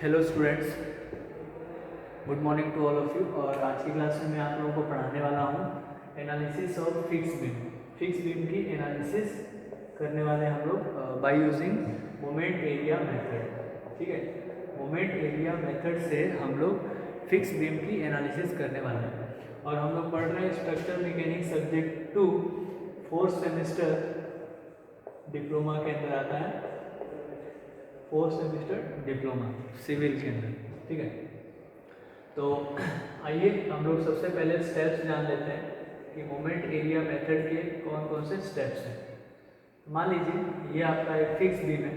Hello students, good morning to all of you. और आज की क्लास में मैं आप लोगों को पढ़ाने वाला हूँ analysis of fix beam. Fix beam की एनालिसिस करने वाले हम लोग by using moment area method. ठीक है, मोमेंट एरिया मेथड से हम लोग फिक्स बीम की एनालिसिस करने वाले हैं। और हम लोग पढ़ रहे हैं structure mechanics subject 2, fourth semester diploma के अंदर आता है, फोर्थ सेमेस्टर डिप्लोमा सिविल के अंदर। ठीक है, तो आइए हम लोग सबसे पहले स्टेप्स जान लेते हैं कि मोमेंट एरिया मेथड के कौन कौन से स्टेप्स हैं। मान लीजिए ये आपका एक फिक्स बीम है,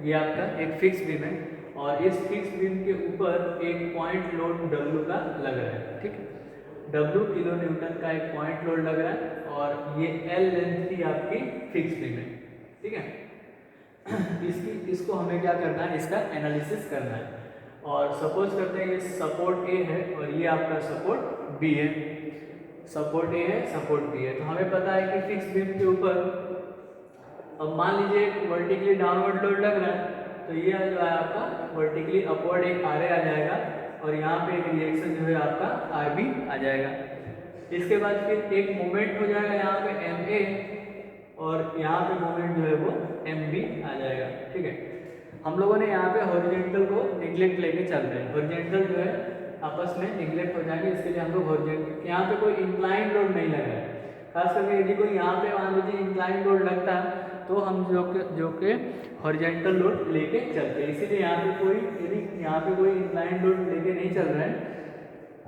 ये आपका एक फिक्स बीम है और इस फिक्स बीम के ऊपर एक पॉइंट लोड W का लग रहा है। ठीक है, W किलो न्यूटन का एक पॉइंट लोड लग रहा है और ये L लेंथ की आपकी फिक्स बीम है। ठीक है, इसको हमें क्या करना है, इसका एनालिसिस करना है। और सपोज करते हैं ये सपोर्ट ए है और ये आपका सपोर्ट बी है। सपोर्ट ए है, सपोर्ट बी है, तो हमें पता है कि फिक्स बीम के ऊपर अब मान लीजिए वर्टिकली डाउनवर्ड लोड लग रहा है, तो ये जो है आपका वर्टिकली अपवर्ड एक आर आ जाएगा और यहाँ पे एक रिएक्शन जो है आपका आर बी आ जाएगा। इसके बाद फिर एक मोमेंट हो जाएगा यहाँ पे एम ए और यहाँ पे मोमेंट जो है वो एम बी आ जाएगा। ठीक है, हम लोगों ने यहाँ पे हॉरिजॉन्टल को नेग्लेक्ट लेके चल रहे हैं, हॉरिजॉन्टल जो है आपस में नेग्लेक्ट हो जाएंगे, इसके लिए हम लोग हॉरिजॉन्टल, यहाँ पे कोई इंक्लाइन लोड नहीं लगा है। खास करके यदि कोई यहाँ पे मान लीजिए इंक्लाइन लोड लगता है तो हम जो के हॉरिजॉन्टल लोड लेके चलते हैं, इसीलिए यहाँ पे कोई, यदि यहाँ पे कोई इंक्लाइन लोड लेके नहीं चल रहा है,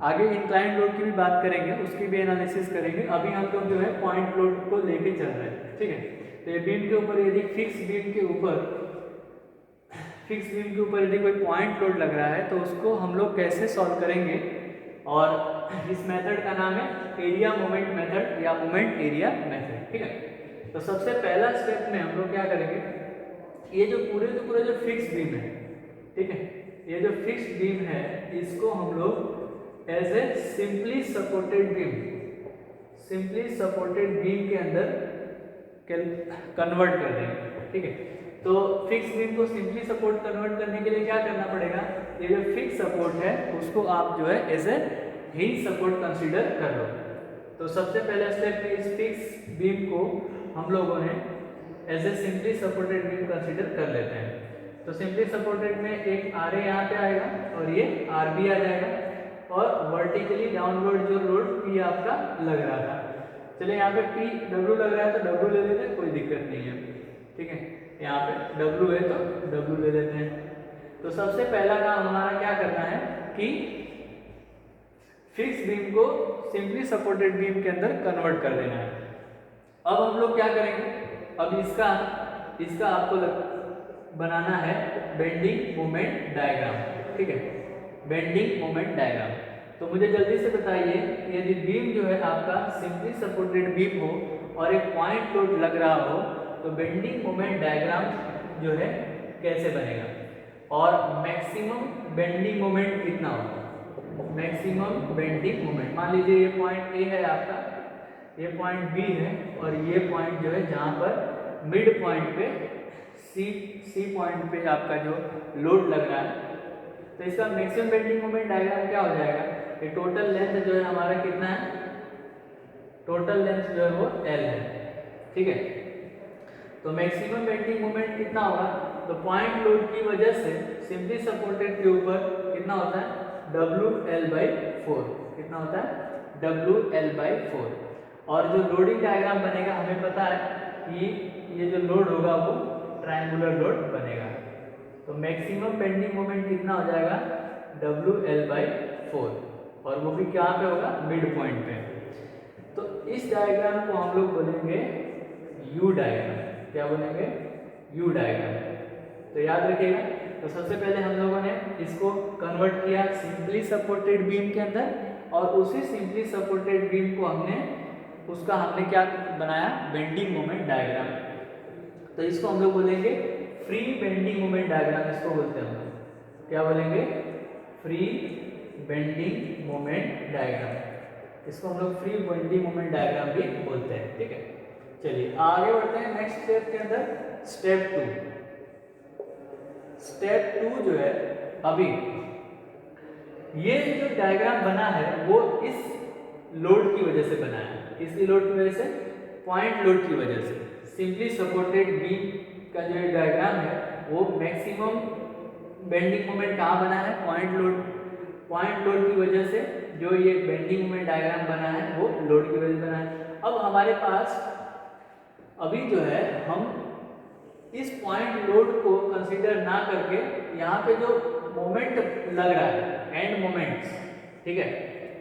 आगे इंक्लाइन लोड की भी बात करेंगे, उसकी भी एनालिसिस करेंगे। अभी हम लोग जो है पॉइंट लोड को लेके चल रहे हैं। ठीक है, तो ये बीम के ऊपर यदि फिक्स बीम के ऊपर यदि कोई पॉइंट लोड लग रहा है तो उसको हम लोग कैसे सॉल्व करेंगे, और इस मेथड का नाम है एरिया मोमेंट मेथड या मोमेंट एरिया मेथड। ठीक है, तो सबसे पहला स्टेप में हम लोग क्या करेंगे, ये जो पूरे जो फिक्स बीम है, ठीक है, ये जो फिक्स बीम है इसको हम लोग as a simply supported beam के अंदर कन्वर्ट कर देंगे। ठीक है, तो फिक्स बीम को सिंपली सपोर्ट कन्वर्ट करने के लिए क्या करना पड़ेगा, ये जो फिक्स सपोर्ट है उसको आप जो है as a hinge support consider कर लो। तो सबसे पहला स्टेप में इस फिक्स बीम को हम लोगों ने as a simply supported beam consider कर लेते हैं। तो सिंपली सपोर्टेड में एक आर ए यहाँ पे आएगा और ये आर बी आ जाएगा और वर्टिकली डाउनवर्ड जो लोड पी आपका लग रहा था, चलिए यहाँ पे पी डब्ल्यू लग रहा है तो डब्ल्यू ले लेते हैं, कोई दिक्कत नहीं है। ठीक है, यहाँ पे डब्ल्यू है तो डब्ल्यू ले लेते हैं। तो सबसे पहला काम हमारा क्या करना है कि फिक्स बीम को सिंपली सपोर्टेड बीम के अंदर कन्वर्ट कर देना है। अब हम लोग क्या करेंगे, अब इसका आपको बनाना है बेंडिंग मोमेंट डायग्राम। ठीक है, बेंडिंग मोमेंट डायग्राम। तो मुझे जल्दी से बताइए कि यदि बीम जो है आपका सिंपली सपोर्टेड बीम हो और एक पॉइंट लोड लग रहा हो तो बेंडिंग मोमेंट डायग्राम जो है कैसे बनेगा, और मैक्सिमम बेंडिंग मोमेंट कितना होगा। मैक्सिमम बेंडिंग मोमेंट, मान लीजिए ये पॉइंट ए है आपका, ये पॉइंट बी है और ये पॉइंट जो है जहाँ पर मिड पॉइंट पे सी पॉइंट पे आपका जो लोड लग रहा है, तो इसका मैक्सिमम बेंडिंग मोमेंट डायग्राम क्या हो जाएगा, ये टोटल लेंथ जो है हमारा कितना है, टोटल लेंथ जो है वो L है। ठीक है, तो मैक्सिमम बेंडिंग मोमेंट कितना होगा, तो पॉइंट लोड की वजह से सिंपली सपोर्टेड के ऊपर कितना होता है, WL/4। कितना होता है, WL/4। और जो लोडिंग डायग्राम बनेगा हमें पता है कि ये जो लोड होगा वो ट्रायंगुलर लोड बनेगा। तो मैक्सिमम बेंडिंग मोमेंट कितना हो जाएगा, WL/4, और वो भी कहाँ पे होगा, मिड पॉइंट पे। तो इस डायग्राम को हम लोग बोलेंगे यू डायग्राम। क्या बोलेंगे, यू डायग्राम। तो याद रखिएगा, तो सबसे पहले हम लोगों ने इसको कन्वर्ट किया सिंपली सपोर्टेड बीम के अंदर, और उसी सिंपली सपोर्टेड बीम को हमने क्या बनाया, बेंडिंग मोमेंट डायग्राम। तो इसको हम लोग बोलेंगे फ्री बेंडिंग मोमेंट डायग्राम, इसको बोलते हैं हम लोग, क्या बोलेंगे, फ्री बेंडिंग मोमेंट डायग्राम। इसको हम लोग फ्री बेंडिंग मोमेंट डायग्राम भी बोलते हैं। ठीक है, चलिए आगे बढ़ते हैं नेक्स्ट स्टेप के अंदर। स्टेप 2। स्टेप 2 जो है, अभी ये जो डायग्राम बना है वो इस लोड की वजह से बना है। किसकी लोड की वजह से? पॉइंट लोड की वजह से। सिंपली सपोर्टेड बीम का जो डायग्राम है वो मैक्सिमम बेंडिंग मोमेंट कहाँ बना है? पॉइंट लोड की वजह से जो ये बेंडिंग मोमेंट डायग्राम बना है वो लोड की वजह से बना है। अब हमारे पास अभी जो है हम इस पॉइंट लोड को कंसीडर ना करके यहाँ पे जो मोमेंट लग रहा है, एंड मोमेंट्स, ठीक है,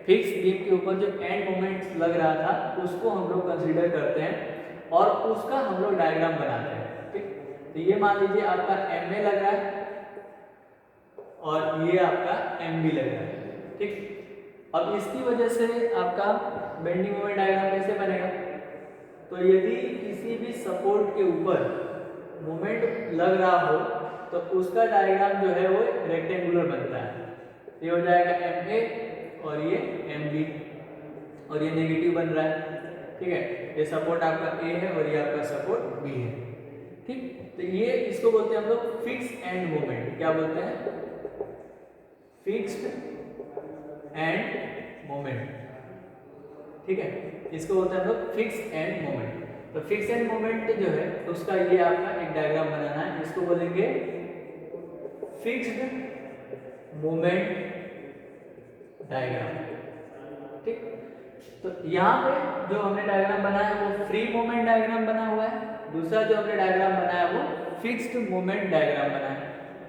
फिक्स बीम के ऊपर जो एंड मोमेंट्स लग रहा था उसको हम लोग कंसीडर करते हैं और उसका हम लोग डायग्राम बनाते हैं। ठीक, तो ये मान लीजिए आपका MA लग रहा है और ये आपका MB लग रहा है। ठीक, अब इसकी वजह से आपका बेंडिंग मोमेंट डायग्राम कैसे बनेगा? तो यदि किसी भी सपोर्ट के ऊपर मोमेंट लग रहा हो तो उसका डायग्राम जो है वो रेक्टेंगुलर बनता है। ये हो जाएगा MA और ये MB और ये नेगेटिव बन रहा है। ठीक है, ये सपोर्ट आपका A है और ये आपका सपोर्ट B है। ठीक, तो ये इसको बोलते हैं हम लोग फिक्स एंड मोमेंट। क्या बोलते हैं? Fixed end moment. ठीक है, इसको बोलते हैं हम लोग फिक्स एंड मोमेंट। तो फिक्स एंड मोमेंट जो है उसका ये आपका एक डायग्राम बनाना है, इसको बोलेंगे फिक्स्ड मोमेंट डायग्राम। ठीक, तो यहाँ पे जो हमने डायग्राम बनाया है वो फ्री मोमेंट डायग्राम बना हुआ है, दूसरा जो हमने डायग्राम बनाया वो फिक्स्ड मोमेंट डायग्राम बना है।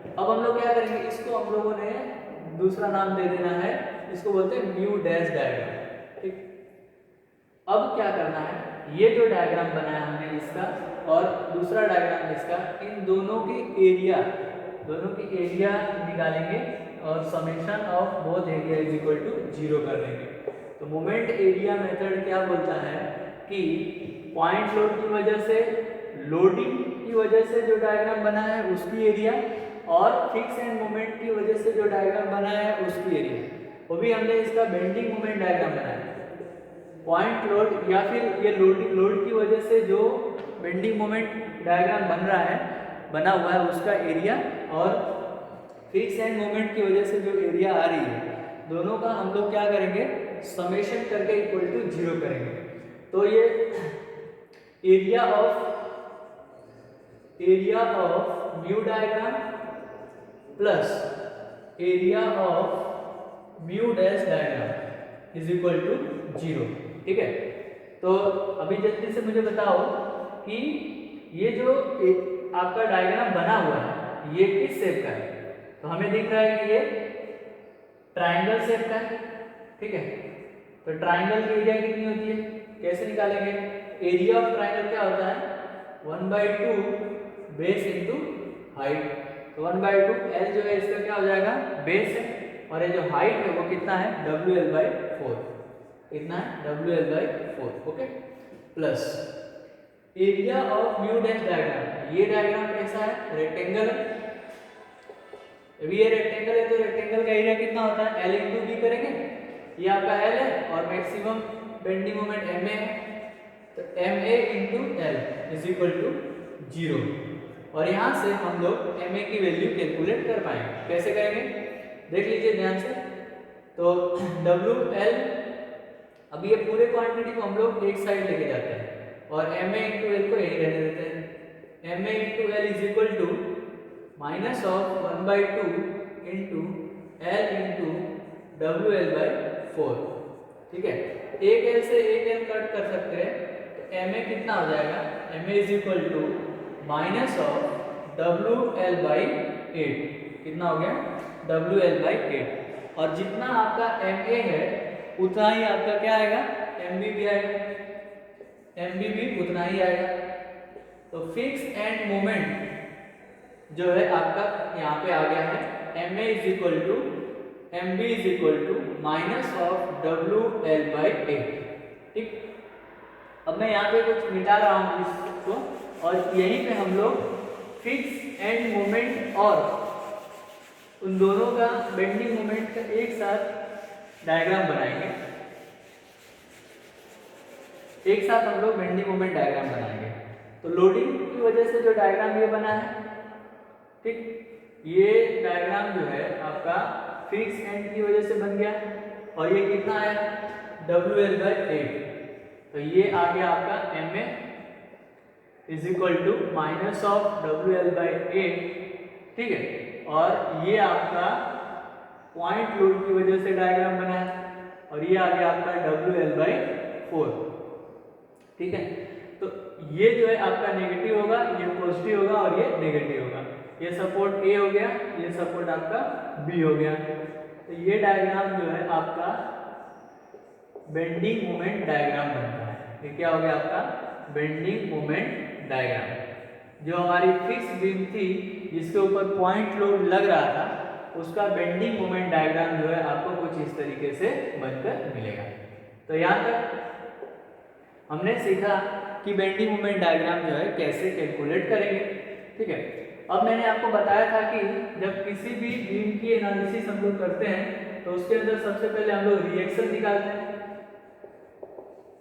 अब हम लोग क्या करेंगे, इसको हम लोगों ने दूसरा नाम दे देना है, इसको बोलते हैं म्यू डैश डायग्राम। ठीक, अब क्या करना है, ये जो डायग्राम बनाया हमने इसका और दूसरा डायग्राम इसका, इन दोनों की एरिया निकालेंगे और summation of both area is equal to 0 कर देंगे। तो मोमेंट एरिया मेथड क्या बोलता है कि पॉइंट लोड की वजह से, लोडिंग की वजह से जो डायग्राम बना है उसकी एरिया और फिक्स एंड मोमेंट की वजह से जो डायग्राम बना है उसकी एरिया, वो भी हमने इसका बेंडिंग मोमेंट डायग्राम बनाया। पॉइंट लोड या फिर ये लोड की वजह से जो बेंडिंग मोमेंट डायग्राम बना हुआ है उसका एरिया और फिक्स एंड मोमेंट की वजह से जो एरिया आ रही है, दोनों का हम लोग क्या करेंगे, समेशन करके इक्वल टू 0 करेंगे। तो ये area of mu diagram plus area of mu dash diagram is equal to 0। ठीक है, तो अभी जल्दी से मुझे बताओ कि ये जो आपका डायग्राम बना हुआ है ये किस शेप का है? तो हमें दिख रहा है कि ये ट्रायंगल शेप का है। ठीक है, तो ट्रायंगल की एरिया कितनी होती है, कैसे निकालेंगे? एरिया ऑफ ट्रायंगल क्या होता है? 1/2 बेस इंटू हाइट। तो 1/2 L जो है इसका क्या हो जाएगा, बेस है, और ये जो हाइट है वो कितना है, WL/4। कितना है, WL/4। Okay, plus area of mu dash diagram. ये डायग्राम कैसा है, रेक्टेंगल है। अभी ये रेक्टेंगल है तो रेक्टेंगल का एरिया कितना होता है, L इंटू B करेंगे। ये आपका L है और मैक्सिमम बेंडिंग मोमेंट MA है, तो MA into L is equal to 0। और यहाँ से हम लोग MA की वैल्यू कैलकुलेट कर पाएंगे। कैसे करेंगे, देख लीजिए ध्यान से। तो WL, अब ये पूरे क्वांटिटी को हम लोग एक साइड लेके जाते हैं और MA इंटू L को यही रहने देते हैं। MA into L is equal to minus of 1/2 into L into WL/4। ठीक है, एक L से एक L कट कर सकते हैं, तो MA कितना हो जाएगा, MA is equal to minus of WL/8। कितना हो गया, WL/8। और जितना आपका MA है उतना ही आपका क्या आएगा, MB भी आएगा, MB भी उतना ही आएगा। तो फिक्स एंड मोमेंट जो है आपका यहाँ पे आ गया है, MA is equal to MB is equal to minus of WL/8। ठीक, अब मैं यहाँ पे कुछ मिटा रहा हूँ इसको, और यहीं पे हम लोग फिक्स एंड मोमेंट और उन दोनों का बेंडिंग मोमेंट का एक साथ डायग्राम बनाएंगे। एक साथ हम लोग बेंडिंग मोमेंट डायग्राम बनाएंगे। लोडिंग की वजह से जो डायग्राम ये बना है, ठीक, ये डायग्राम जो है आपका फिक्स एंड की वजह से बन गया और ये कितना आया WL/8। तो ये आ गया आपका MA is equal to minus of WL/8, ठीक है। और ये आपका पॉइंट लोड की वजह से डायग्राम बना है और ये आ गया आपका WL/4, ठीक है। तो ये जो है आपका नेगेटिव होगा, ये पॉजिटिव होगा और ये नेगेटिव होगा। ये सपोर्ट A हो गया, ये सपोर्ट आपका B हो गया। तो ये डायग्राम जो है आपका बेंडिंग मोमेंट डायग्राम बनता है। ये क्या हो गया आपका बेंडिंग मोमेंट डायग्राम। जो हमारी फिक्स बीम थी जिसके ऊपर पॉइंट लोड लग रहा था, उसका बेंडिंग मोमेंट डायग्राम जो है आपको कुछ इस तरीके से बनकर मिलेगा। तो यहाँ तक हमने सीखा कि बेंडिंग मोमेंट डायग्राम जो है कैसे कैलकुलेट करेंगे, ठीक है। अब मैंने आपको बताया था कि जब किसी भी बीम की एनालिसिस हम लोग करते हैं तो उसके अंदर सबसे पहले हम लोग रिएक्शन निकालते हैं,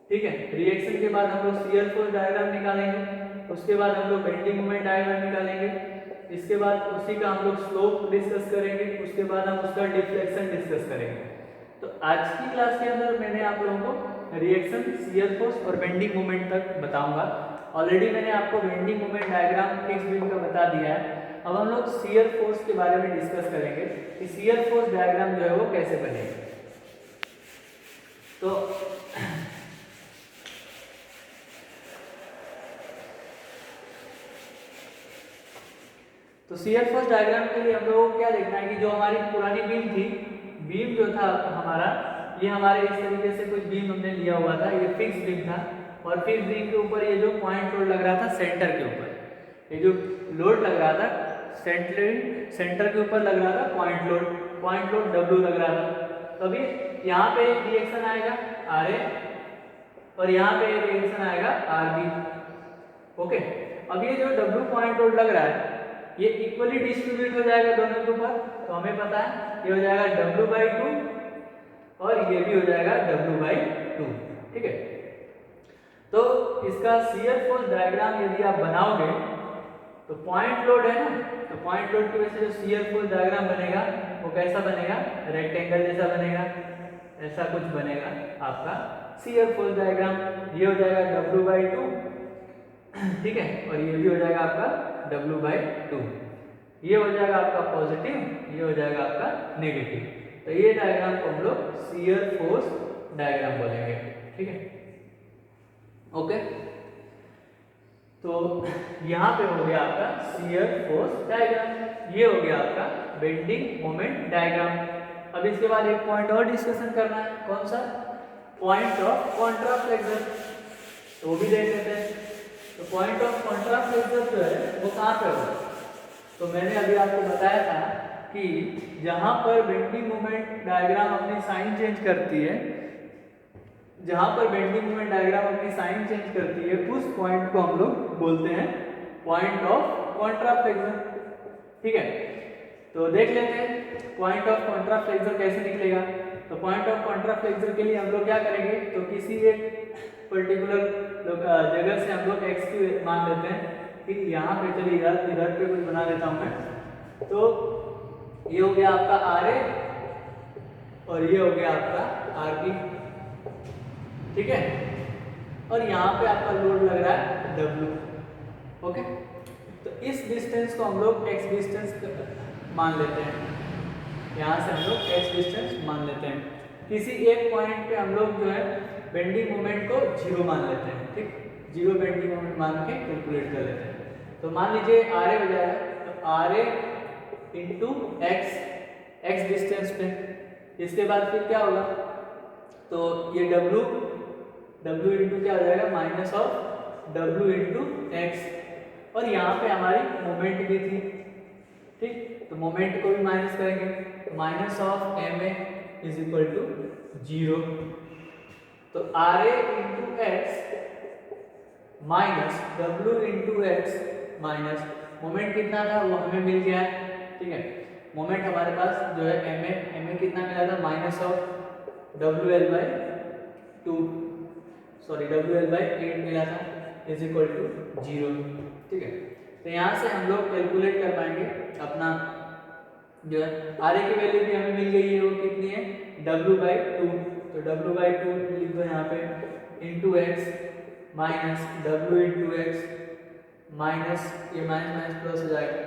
ठीक है। रिएक्शन के बाद हम लोग शियर फोर्स डायग्राम निकालेंगे, उसके बाद हम लोग बेंडिंग मोमेंट डायग्राम निकालेंगे, इसके बाद उसी का हम लोग स्लोप डिस्कस करेंगे, उसके बाद हम उसका डिफ्लेक्शन डिस्कस करेंगे। तो आज की क्लास के अंदर मैंने आप लोगों को रिएक्शन, शियर फोर्स और बेंडिंग मोमेंट तक बताऊंगा। ऑलरेडी मैंने आपको bending moment diagram fix beam का बता दिया है। अब हम लोग शियर फोर्स के बारे में डिस्कस करेंगे कि शियर फोर्स डायग्राम जो है वो कैसे बनेगा। तो शियर फोर्स डायग्राम के लिए हम लोगों को क्या देखना है कि जो हमारी पुरानी बीम थी, बीम जो था हमारा, ये हमारे इस तरीके से कुछ बीम हमने लिया हुआ था, ये फिक्स बीम था और फिक्स बीम के ऊपर ये जो पॉइंट लोड लग रहा था सेंटर के ऊपर, ये जो लोड लग रहा था सेंटर के ऊपर लग रहा था पॉइंट लोड W लग रहा था। तो अभी यहाँ पे रिएक्शन आएगा RA और यहाँ पे रिएक्शन आएगा RB, ओके। अब ये जो W पॉइंट लोड लग रहा है ये इक्वली डिस्ट्रीब्यूट हो जाएगा दोनों के ऊपर। तो हमें पता है ये हो जाएगा W/2 और ये भी हो जाएगा W/2, ठीक है। तो इसका शियर फोर्स डायग्राम यदि आप बनाओगे तो पॉइंट लोड है ना, तो पॉइंट लोड की वजह से जो शियर फोर्स डायग्राम बनेगा वो कैसा बनेगा, रेक्टेंगल जैसा बनेगा, ऐसा कुछ बनेगा आपका शियर फोर्स डायग्राम। ये हो जाएगा W/2, ठीक है, और ये भी हो जाएगा आपका W/2। ये हो जाएगा आपका पॉजिटिव, ये हो जाएगा आपका नेगेटिव। तो ये डायग्राम को हम लोग शियर फोर्स डायग्राम बोलेंगे, ठीक है, ओके। तो यहाँ पे हो गया आपका शियर फोर्स डायग्राम, ये हो गया आपका बेंडिंग मोमेंट डायग्राम। अब इसके बाद एक पॉइंट और डिस्कशन करना है, कौन सा, पॉइंट ऑफ कॉन्ट्राफ्लेक्शन। तो वो भी देख लेते हैं। तो पॉइंट ऑफ कॉन्ट्राफ्लेक्शन जो है वो कहाँ पे होगा, तो मैंने अभी आपको बताया था कि जहाँ पर बेंडिंग मोमेंट डायग्राम अपनी साइन चेंज करती है, जहाँ पर बेंडिंग मोमेंट डायग्राम अपनी साइन चेंज करती है उस पॉइंट को हम लोग बोलते हैं पॉइंट ऑफ कॉन्ट्राफ्लेक्शन, ठीक है। तो देख लेते हैं पॉइंट ऑफ कॉन्ट्राफ्लेक्शन कैसे निकलेगा। तो पॉइंट ऑफ कॉन्ट्राफ्लेक्शन के लिए हम लोग क्या करेंगे, तो किसी एक पर्टिकुलर जगह से हम लोग x की मान लेते हैं, ठीक। यहाँ पे चलिए इधर पे कुछ बना देता हूँ मैं। तो ये हो गया आपका RA और ये हो गया आपका RB, ठीक है। और यहाँ पे आपका लोड लग रहा है W, ओके। तो इस डिस्टेंस को हम लोग x डिस्टेंस मान लेते हैं, यहाँ से हम लोग x डिस्टेंस मान लेते हैं। किसी एक पॉइंट पे हम लोग जो है बेंडिंग मोमेंट को 0 मान लेते हैं, ठीक, 0 बेंडिंग मोमेंट मान के कैलकुलेट कर लेते हैं। तो मान लीजिए RA हो जाएगा, तो RA इंटू x डिस्टेंस पे, इसके बाद फिर क्या होगा, तो ये W इंटू क्या हो जाएगा, minus of W into x, और यहाँ पे हमारी मोमेंट भी थी, ठीक। तो मोमेंट को भी माइनस करेंगे, तो minus of MA is equal to 0। तो RA into x minus W into x minus moment कितना था वो हमें मिल गया है, ठीक है। मोमेंट हमारे पास जो है MA कितना मिला था, माइनस ऑफ WL/8 मिला था, इज इक्वल टू 0। ठीक है, तो यहाँ से हम लोग कैलकुलेट कर पाएंगे अपना जो है आर ए की वैल्यू भी हमें मिल गई है, वो कितनी है w/2। तो w/2 लिख दो यहाँ पे into x minus w into x minus ये माइनस माइनस प्लस हो जाएगा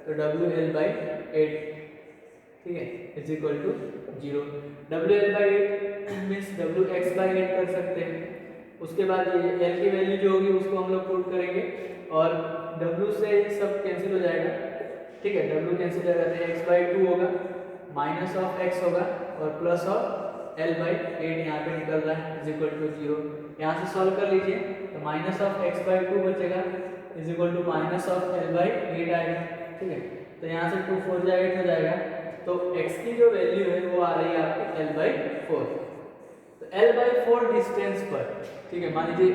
तो WL/8। ठीक है, is equal to 0। WL/8 means WX/8 कर सकते हैं। उसके बाद ये L की वैल्यू जो होगी उसको हम लोग पुट करेंगे और W से सब कैंसिल हो जाएगा। ठीक है, W कैंसिल हो जाएगा तो x/2 होगा माइनस ऑफ x होगा और प्लस ऑफ L/8 यहाँ पे निकल रहा है इज इक्वल टू 0। यहाँ से सॉल्व कर लीजिए तो माइनस ऑफ x/2 बचेगा is equal to minus of L/8 आएगा। ठीक है, तो यहाँ से 2 4 जाएगा 8 हो जाएगा तो x की जो वैल्यू है वो आ रही है आपकी L/4। तो L/4 डिस्टेंस पर, ठीक है, मान लीजिए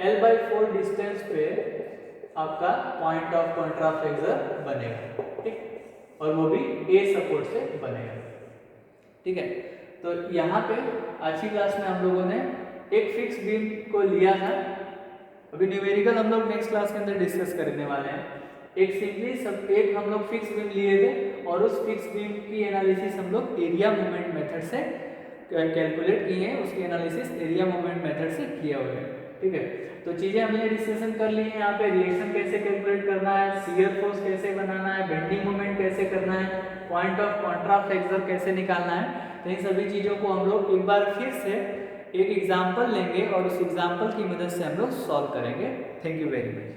L/4 डिस्टेंस पे आपका पॉइंट ऑफ कॉन्ट्राफ्लेक्सर बनेगा। ठीक, और वो भी A सपोर्ट से बनेगा। ठीक है, तो यहाँ पे आज की क्लास में हम लोगों ने एक फिक्स बीम को लिया था। अभी न्यूमेरिकल हम लोग नेक्स्ट क्लास के अंदर डिस्कस करने वाले हैं। एक सिंपली सब एक हम लोग फिक्स बीम लिए थे और उस फिक्स बीम की एनालिसिस हम लोग एरिया मूवमेंट मेथड से कैलकुलेट किए हैं, उसकी एनालिसिस एरिया मूवमेंट मेथड से किया हुआ है। ठीक है, तो चीज़ें हमने डिस्कशन कर ली है। यहाँ पे रिएक्शन कैसे कैलकुलेट करना है, शियर फोर्स कैसे बनाना है, बेंडिंग मोमेंट कैसे करना है, पॉइंट ऑफ कॉन्ट्राफ्लेक्सर कैसे निकालना है। तो इन सभी चीज़ों को हम लोग एक बार फिर से एक एग्जाम्पल लेंगे और उस एग्जाम्पल की मदद से हम लोग सॉल्व करेंगे। Thank you very much.